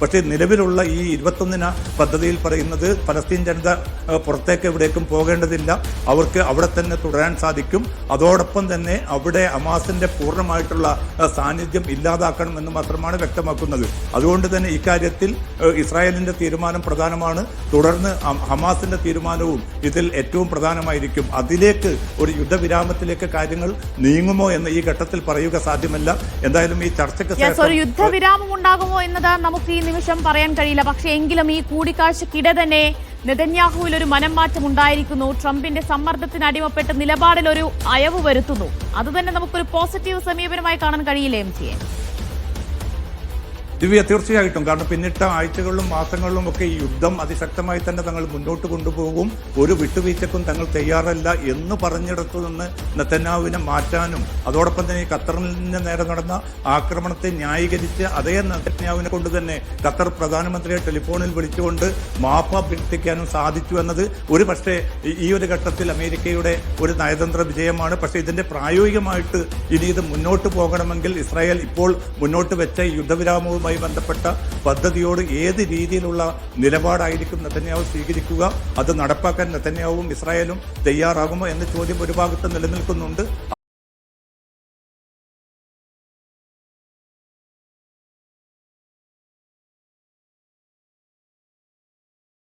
പക്ഷേ നിലവിലുള്ള ഈ 21 പദ്ധതിയിൽ പറയുന്നത് പലസ്തീൻ ജനത പുറത്തേക്ക് എവിടേക്കും പോകേണ്ടതില്ല, അവർക്ക് അവിടെ തന്നെ തുടരാൻ സാധിക്കും. അതോടൊപ്പം തന്നെ അവിടെ ഹമാസിന്റെ പൂർണ്ണമായിട്ടുള്ള സാന്നിധ്യം ഇല്ലാതാക്കണമെന്ന് മാത്രമാണ് വ്യക്തമാക്കുന്നത്. അതുകൊണ്ട് തന്നെ ഇക്കാര്യത്തിൽ ഇസ്രായേലിന്റെ തീരുമാനം പ്രധാനമാണ്. തുടർന്ന് ഹമാസിന്റെ തീരുമാനവും ഇതിൽ ഏറ്റവും പ്രധാനമായിരിക്കും. അതിലേക്ക് ഒരു യുദ്ധവിരാമത്തിലേക്ക് കാര്യങ്ങൾ നീങ്ങുമോ എന്ന് ഈ ഘട്ടത്തിൽ പറയുക സാധ്യമല്ല. എന്തായാലും ഈ ചർച്ചയ്ക്ക് ശേഷം ഒരു യുദ്ധവിരാമം ഉണ്ടാകുമോ എന്നത് നമുക്ക് ഈ നിമിഷം പറയാൻ കഴിയില്ല. പക്ഷേ എങ്കിലും ഈ കൂടിക്കാഴ്ചക്കിടെ തന്നെ നെതന്യാഹുവിൽ ഒരു മനംമാറ്റം ഉണ്ടായിരിക്കുന്നു. ട്രംപിന്റെ സമ്മർദ്ദത്തിന് അടിമപ്പെട്ട് നിലപാടിൽ ഒരു അയവ് വരുത്തുന്നു. അതുതന്നെ നമുക്കൊരു പോസിറ്റീവ് സമീപനമായി കാണാൻ കഴിയില്ലേ എം.ടി.എ? ദിവ്യ, തീർച്ചയായിട്ടും. കാരണം പിന്നിട്ട ആഴ്ചകളിലും മാസങ്ങളിലും ഒക്കെ ഈ യുദ്ധം അതിശക്തമായി തന്നെ തങ്ങൾ മുന്നോട്ട് കൊണ്ടുപോകും, ഒരു വിട്ടുവീഴ്ചക്കും തങ്ങൾ തയ്യാറല്ല എന്ന് പറഞ്ഞിടത്തു നിന്ന് നെതന്യാഹുവിനെ മാറ്റാനും അതോടൊപ്പം തന്നെ ഈ ഖത്തറിന് നേരെ നടന്ന ആക്രമണത്തെ ന്യായീകരിച്ച് അതേ നെതന്യാഹുവിനെ കൊണ്ട് തന്നെ ഖത്തർ പ്രധാനമന്ത്രിയെ ടെലിഫോണിൽ വിളിച്ചുകൊണ്ട് മാപ്പ് അഭ്യർത്ഥിക്കാനും സാധിച്ചു എന്നത് ഒരു പക്ഷേ ഈ ഒരു ഘട്ടത്തിൽ അമേരിക്കയുടെ ഒരു നയതന്ത്ര വിജയമാണ്. പക്ഷേ ഇതിന്റെ പ്രായോഗികമായിട്ട് ഇനി ഇത് മുന്നോട്ട് പോകണമെങ്കിൽ ഇസ്രായേൽ ഇപ്പോൾ മുന്നോട്ട് വെച്ച ഈ യുദ്ധവിരാമവുമായി ബന്ധപ്പെട്ട പദ്ധതിയോട് ഏത് രീതിയിലുള്ള നിലപാടായിരിക്കും നെതന്യാഹു സ്വീകരിക്കുക, അത് നടപ്പാക്കാൻ നെതന്യാഹുവും ഇസ്രായേലും തയ്യാറാകുമോ എന്ന ചോദ്യം ഒരു ഭാഗത്ത് നിലനിൽക്കുന്നുണ്ട്.